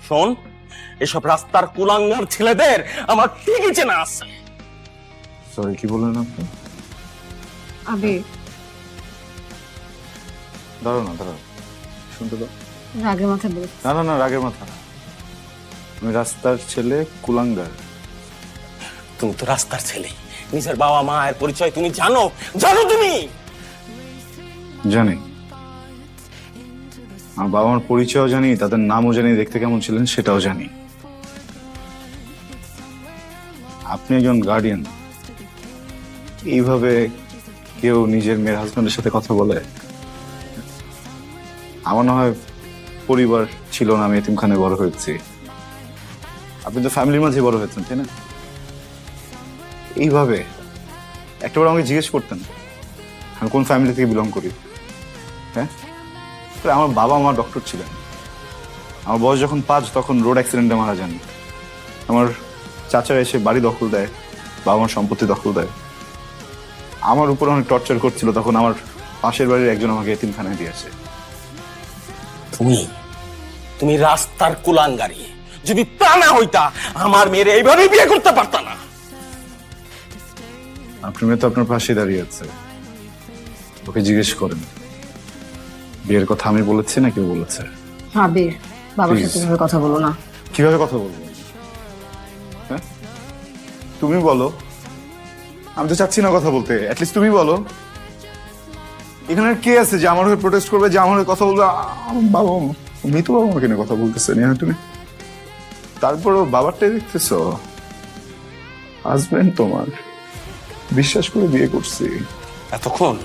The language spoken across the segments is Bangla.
শোন, এসব রাস্তার কুলাঙ্গার ছেলেদের আমার ঠিকই চেনা আছে। সরি, কি বললেন আপনি? আবির, দাঁড়াও না, দাঁড়াও, শুনতে দাও। রাগের মাথায় বলে না না না, রাগের মাথা না। আমি রাস্তার ছেলে, কুলাঙ্গার। তুমি তো রাস্তার ছেলে, নিজের বাবা মায়ের পরিচয় তুমি জানো? জানো তুমি? জানি, আমার বাবা মার পরিচয়ও জানি, তাদের নামও জানি, দেখতে কেমন ছিলেন সেটাও জানি। আপনি একজন গার্ডিয়ান, এইভাবে কেউ নিজের মেয়ের হাজবেন্ডের সাথে কথা বলে? আমার না হয় পরিবার ছিল না, আমি এতিমখানে বড় হয়েছি। আপনি তো ফ্যামিলির মাঝে বড় হয়েছেন, তাই না? এইভাবে একটাবার আমাকে জিজ্ঞেস করতেন আমি কোন ফ্যামিলি থেকে বিলং করি। হ্যাঁ, আমার বাবা মা ডক্টর ছিলেন। আমার বয়স যখন 5 তখন রোড অ্যাক্সিডেন্টে মারা যান। আমার চাচারা এসে বাড়ি দখল দেয়, বাবা মার সম্পত্তি দখল দেয়। আমার উপর অনেক টর্চার করছিল, তখন আমার পাশের বাড়ির একজন আমাকে এতিমখানায় দিয়েছে। তুমি তুমি রাস্তার কুলাঙ্গারি। যদি তা না হইতা, আমার মেয়ের এইভাবে বিয়ে করতে পারতা না। আপনার মেয়ে তো আপনার পাশে দাঁড়িয়ে আছে, ওকে জিজ্ঞেস করেন বিয়ের কথা আমি বলেছি না কেউ বলেছে। আবির, বাবার সাথে এভাবে কথা বলো না। কিভাবে কথা বলবো? হ্যাঁ, তুমি বলো। আমি তো চাচ্ছি না কথা বলতে, অ্যাটলিস্ট তুমি বলো। এখানে কে আছে যে আমার হয়ে প্রোটেস্ট করবে, যে আমার হয়ে কথা বলবে? বাবা, মৃত বাবা আমাকে নিয়ে কথা বলতেছে না তুমি? তারপরও বাবারটাই দেখতেছ, হাজবেন্ড তোমার, বিশ্বাস করে বিয়ে করছি। এতক্ষণ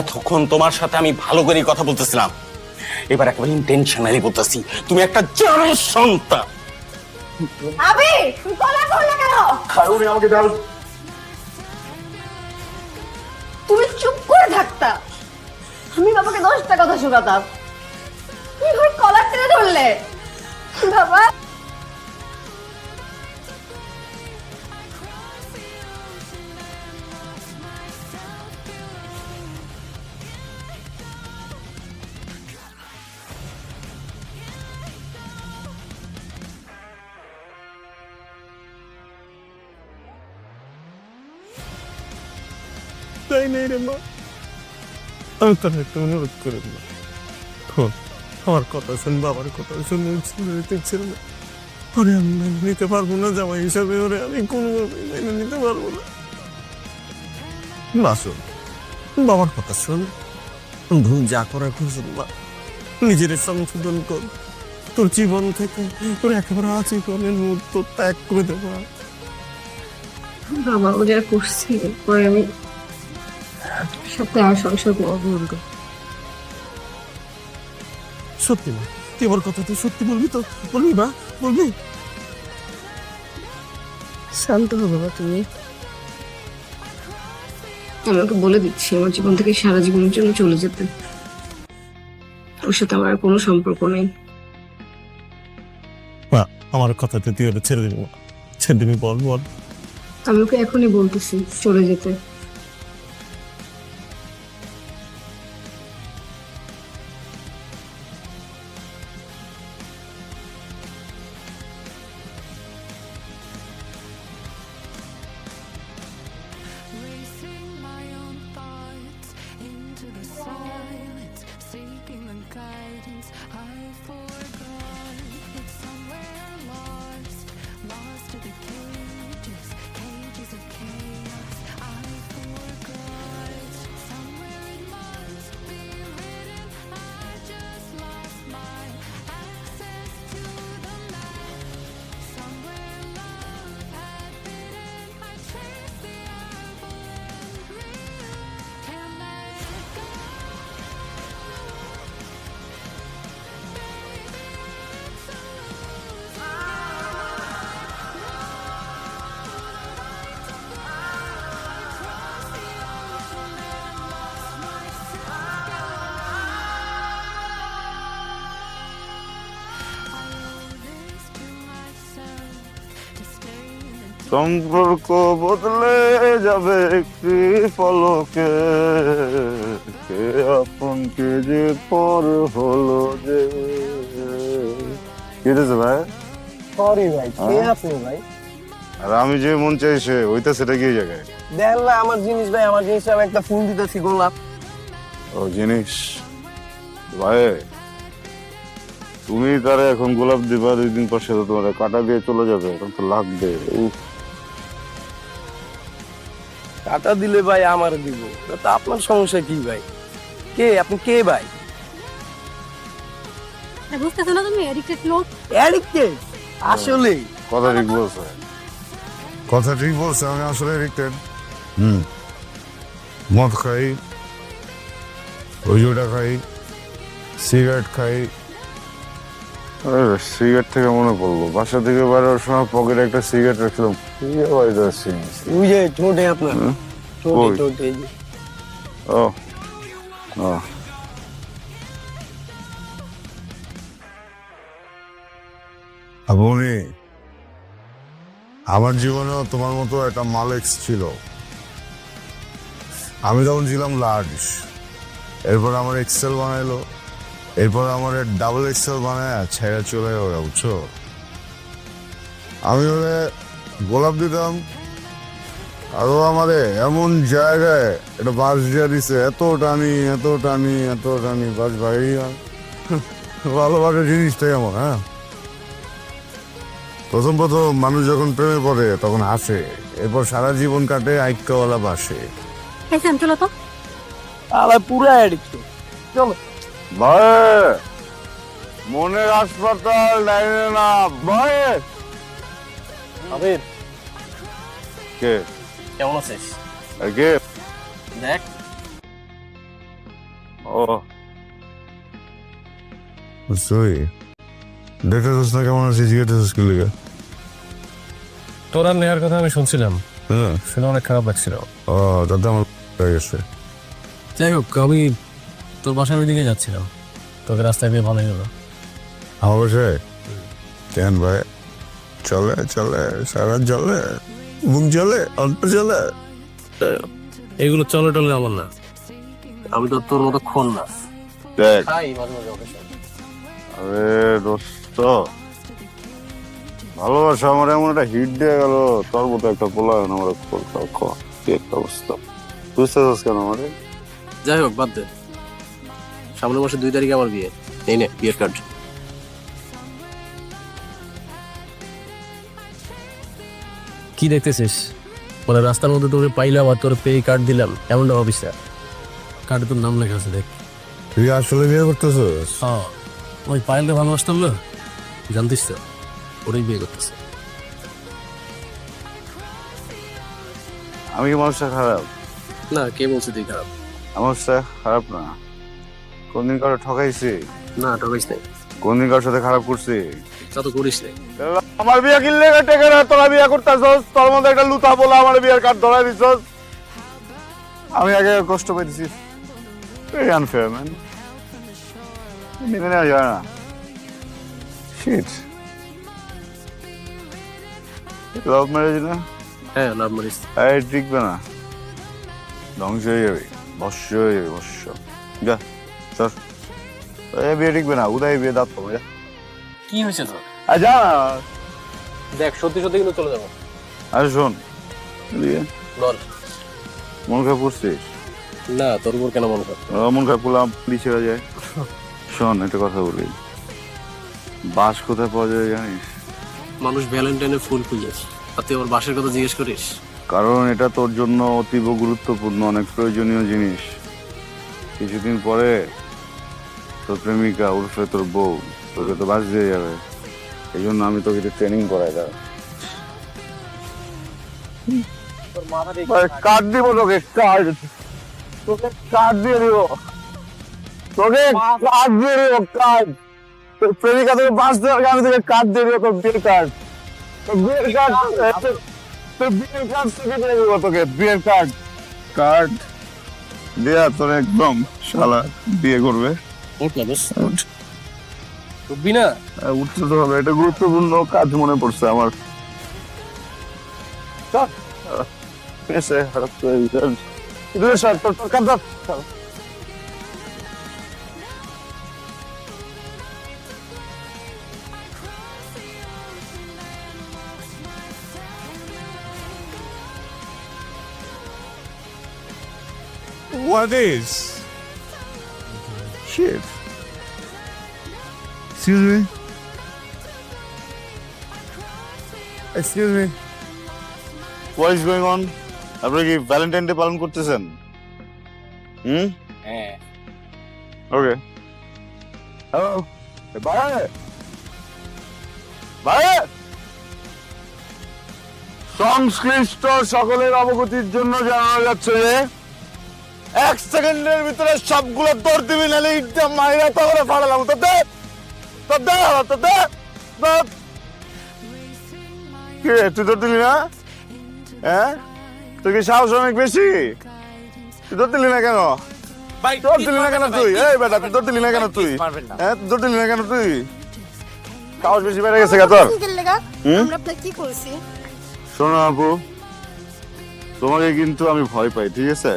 এতক্ষণ তোমার সাথে আমি ভালো করে কথা বলতেছিলাম, এবার একেবারে ইন্টেনশনালি বলতেছি, তুমি একটা জানো সন্তান। আবির, তুমি কলা করলে কেন? উনি আমাকে ডাল। তুমি চুপ করে থাকতা, আমি বাবাকে 10টা কথা শোনাতাম। তুমি ওই কলার টেনে ধরলে। বাবা, তাই নেই রে মা, আমি তোর একটু অনুরোধ করে দিলাম, আমার কথা শুন, বাবার কথা শুনে ছিল না। ওরে আমি মেনে নিতে পারবো না জামাই হিসাবে, ওরে আমি কোনোভাবে মেনে নিতে পারবো না। না শোন, বাবার কথা শোন, ভুল যা করার করছেন মা, নিজের সংশোধন কর। তোর জীবন থেকে তোর একেবারে আজীবনের মুহূর্ত ত্যাগ করে দেবো। বাবা ও যা করছি, পরে আমি সাথে আর সংসার করবো। সত্যি মা, তুই আমার কথা তুই সত্যি বলবি তো? বলবি মা, বলবি? শান্ত হো বাবা তুমি। আমাকে বলে দিচ্ছি, আমার জীবন থেকে সারা জীবনের জন্য চলে যেতে। ওর সাথে আমার আর কোনো সম্পর্ক নেই। মা, আমার কথাতে তুই ওটা ছেড়ে দিবি, ছেড়ে দিবি, বল বল। আমি ওকে এখনই বলতেছি চলে যেতে। সম্পর্ক বদলে যাবে একটি পলকে, কে আপন কে যে পর হলো যে, হইতেছে ভাই? সরি ভাই, কে আপনি ভাই? আর আমি যে মন চাইছে ওইটা সেটা কি জায়গায়? দেন না আমার জিনিস ভাই, আমার জিনিস আমি একটা ফুল দিতেছি গোলাপ। ও জিনিস ভাই, তুমি তারে এখন গোলাপ দিবা, 2 দিন পর সে তো তোমার কাটা দিয়ে চলে যাবে, এখন তো লাগবে। টাকা দিলে ভাই আমার দিব, তা আপনার সমস্যা কি ভাই? কে আপনি, কে ভাই? বুঝতেছো না তুমি এডিক্টেড লোক? অ্যাডিক্টেড? আসলে কথা ঠিক বলছে, কথা ঠিক বলছে। আমি আসলে এডিক্টেড। মদ খাই, ওইটা খাই, সিগারেট খাই। সিগারেট থেকে মনে পড়লো, বাসা থেকে বেরোর সময় পকেটে একটা সিগারেট রাখছিলাম। ওই যে ঠোঁটে আপনার, ঠোঁটে কই? ঠোঁটে এই যে। ও ও আপনি, আমার জীবনেও তোমার মতো একটা মালেক্স ছিল। আমি তখন ছিলাম লার্জ, এরপর আমার এক্সেল বানাইলো, এরপর আমার ডাবল এক্সেল বানায় ছেড়ে চলে ওরা, বুঝছো? আমি ওরে গোলাপ দিতাম, আরো আমারে এমন জায়গায় একটা বাস দিয়ে দিছে, এত টানি এত টানি এত টানি, বাস ভাই ভালোবাসার জিনিসটাই এমন। হ্যাঁ, প্রথম প্রথম মানুষ যখন প্রেমে পড়ে তখন হাসে, এরপর সারা জীবন কাটে আইক্কাওয়ালা বাসে। চলো তো। আলা পুরা অ্যাডিক্টেড। চলো ভাই, মনের হাসপাতাল লাইনে না ভাই। আবির, কে কেমন আছিস? কে? দেখ ও সই, দেখতেছিস না কেমন আছে? জিজ্ঞেস কি লেগে? তোরা নেওয়ার কথা আমি শুনছিলাম, হ্যাঁ, শুনে অনেক খারাপ লাগছিল। ও দাদা আমার হয়ে গেছে। যাই হোক, আমি তোর বাসার দিকে যাচ্ছিলাম, তোকে রাস্তায় পেয়ে ভালোই হলো। আমার বাসায় কেন ভাই? চলে চলে সারা চলে, মুখ চলে, অল্প চলে। এগুলো চলে টলে আমার না, আমি তো তোর মতো খোল না, দেখ, খাই মাঝে মাঝে অকেশন। আরে দোস্ত, ভালোবাসা আমার এমন একটা হিট দিয়ে গেল, তোর মতো একটা পোলা আমার কি একটা অবস্থা। বুঝতেছিস কেন আমারে? যাই হোক বাদ দে, সামনের মাসে 2 তারিখে আমার বিয়ে, এই নে বিয়ের কার্ড। কি দেখতেছিস? মানে রাস্তার মধ্যে তোকে পাইলাম আর তোর পে কার্ড দিলাম, এমনটা ভাবিস না। কার্ডে তোর নাম লেখা আছে, দেখ। তুই আসলে বিয়ে করতেছিস? হ্যাঁ, ওই পাইলটা ভালোবাসতাম না, জানতিস তো, ওরাই বিয়ে করতেছে। আমি কি মানুষটা খারাপ? না, কে বলছে তুই খারাপ? মানুষটা খারাপ না। কোনদিন কারো ঠকাইছি? না ঠকাইস নাই, কোনদিন কারোর সাথে খারাপ করছি? তা তো করিস নাই। আমার বিয়ে কিনলে টেকে না, তোরা বিয়ে করতেছস, তোর মধ্যে একটা লুতা বলে আমার বিয়ের কার্ড ধরাই দিছস। আমি আগে কষ্ট পাইতেছি, ভেরি আনফেয়ার ম্যান, মেনে নেওয়া যায় না। শিট, লাভ ম্যারেজ না? হ্যাঁ লাভ মারিস। এই টিকবে না, ধ্বংস হয়ে যাবে, ভস্য হয়ে যাবে, ভস্য। যা চল, এই বিয়ে টিকবে না, উদয় বিয়ে দাঁত পাবো। যা কি হয়েছে তোর? যা। দেখ সত্যি সত্যি কিন্তু চলে যাবো। আরে শোন, এদিকে। বল। মন খারাপ করছিস? না, তোর উপর কেন মনে কর? মন খারাপ করলাম, পুলিশ হয়ে যায়। শোন, একটা কথা বলি, বাস কোথায় পাওয়া যায় জানিস? মানুষ ভ্যালেন্টাইনে ফুল খুঁজেছে, আর তুই আমার বাসের কথা জিজ্ঞেস করিস? কারণ এটা তোর জন্য অতীব গুরুত্বপূর্ণ, অনেক প্রয়োজনীয় জিনিস। কিছুদিন পরে তোর প্রেমিকা উর্ফে তোর বউ তোকে তো বাস দিয়ে যাবে, এই জন্য আমি তোকে একটু ট্রেনিং করাই দাও। কার্ড দিব তোকে, কার্ড তোকে কার্ড দিয়ে দিব, তোকে কার্ড দিয়ে দিব, কার্ড। তোর প্রেমিকা তোকে বাস দেওয়ার আগে আমি তোকে কার্ড দিয়ে দিব, তোর বিয়ের কার্ড, তোর বিয়ের কার্ড, তোর বিয়ের কার্ড তোকে দিয়ে দিব, তোকে বিয়ের কার্ড। কার্ড দেয়া তোর একদম শালা বিয়ে করবে। উঠলা বেশ, উঠবি না? উঠতে তো হবে, এটা গুরুত্বপূর্ণ কাজ মনে পড়ছে আমার। এসে খারাপ করে দিতে তোর কাজ। What is? Shit. Excuse me. Excuse me. What is going on? আপনারা কি ভ্যালেন্টাইন ডে পালন করতেছেন? হ্যাঁ ওকে। হ্যালো। বাইরে। বাইরে। সংশ্লিষ্ট সকলের অবগতির জন্য জানানো যাচ্ছে যে 1 সেকেন্ডের ভিতরে সবগুলো দৌড় দিবি, নাহলে ইটটা মাইরা তাহলে ফাড়ালাম। তো দে কি রে, তুই দৌড় দিলি না? হ্যাঁ, তুই কি সাহস অনেক বেশি? তুই দৌড় দিলি না কেন? ভাই দৌড় দিলি না কেন তুই? এই বেটা, তুই দৌড় দিলি না কেন তুই? মারবেন না। হ্যাঁ, তুই দৌড় দিলি না কেন তুই? সাহস বেশি বেড়ে গেছে গা তোর? আমরা আপনার কি করছি? শোনো আপু, তোমাকে কিন্তু আমি ভয় পাই, ঠিক আছে?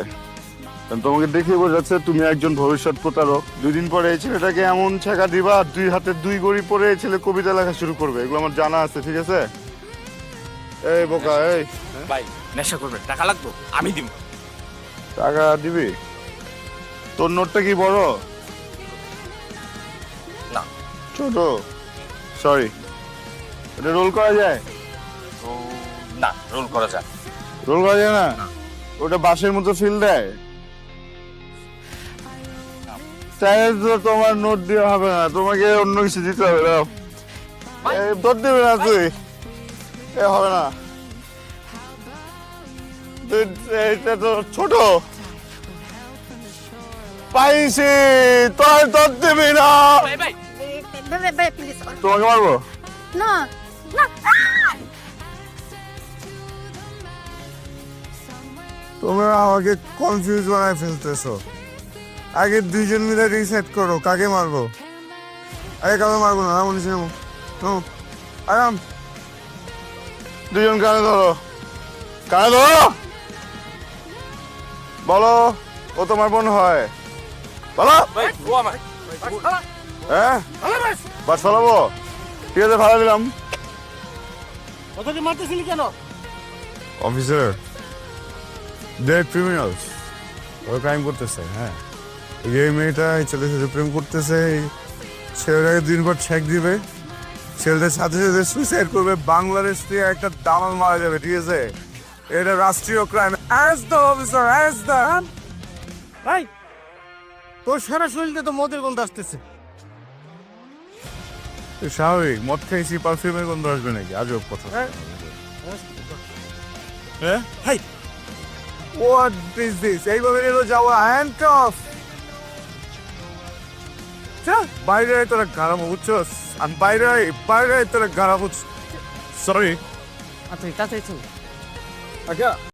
কারণ তোমাকে দেখে বোঝা যাচ্ছে তুমি একজন ভবিষ্যৎ প্রতারক। 2 দিন পরে এই ছেলেটাকে এমন ছেঁকা দিবা, 2 হাতে 2 গড়ি পরে এই ছেলে কবিতা লেখা শুরু করবে। এগুলো আমার জানা আছে, ঠিক আছে? এই বোকা, এই ভাই নেশা করবেন, টাকা লাগবে আমি দিব। টাকা দিবি? তোর নোটটা কি বড়? না ছোট? সরি, এটা রোল করা যায়? না, রোল করা যায়। রোল করা যায় না? ওটা বাঁশের মতো ফিল দেয়। চাইলে তো তোমার নোট দেওয়া হবে না, তোমাকে অন্য কিছু দিতে হবে। দাও, তোর দিবে না তুই, এ হবে না। এটা তো ছোট পাইছি, তোর দিবি না। প্লিজ তোমাকে মারবো? না না তোমরা আমাকে কনফিউজ বানায় ফেলতেছো। আগে 2 জন মিলে রিসেট করো, কাকে মারবো? আরে কাকে মারবো না, মনে ছিল আরাম। 2 জন কানে ধরো, কানে ধরো। বলো, ও তোমার বোন হয়? বলো। ভাই ও আমার হ্যাঁ, বাস ফেলাবো? ঠিক আছে, ভাড়া দিলাম। অফিসার, ডেড ক্রিমিনালস ওরা ক্রাইম করতেছে। হ্যাঁ, এই মেয়েটা এই ছেলের সাথে প্রেম করতেছে। এই ছেলেটাকে 2 দিন পর ছেক দিবে, ছেলেটার সাথে সাথে সুইসাইড করবে। বাংলাদেশ থেকে একটা দামাল মারা যাবে, ঠিক আছে? এটা রাষ্ট্রীয় crime. Arrest the officer, arrest the. ভাই, তোর সারা শরীরে তো মদের গন্ধ আসতেছে। স্বাভাবিক, মদ খাইছি, পারফিউমের গন্ধ আসবে নাকি? আজব কথা। হ্যাঁ, হাই, হোয়াট ইজ দিস? এইভাবে এলো যাওয়া, হ্যান্ডকাফ। বাইরে তোরা গারাবো, বুঝছস? আর বাইরে তোরা গারাবো। সরি। আচ্ছা, তাড়াতাড়ি চল। আচ্ছা।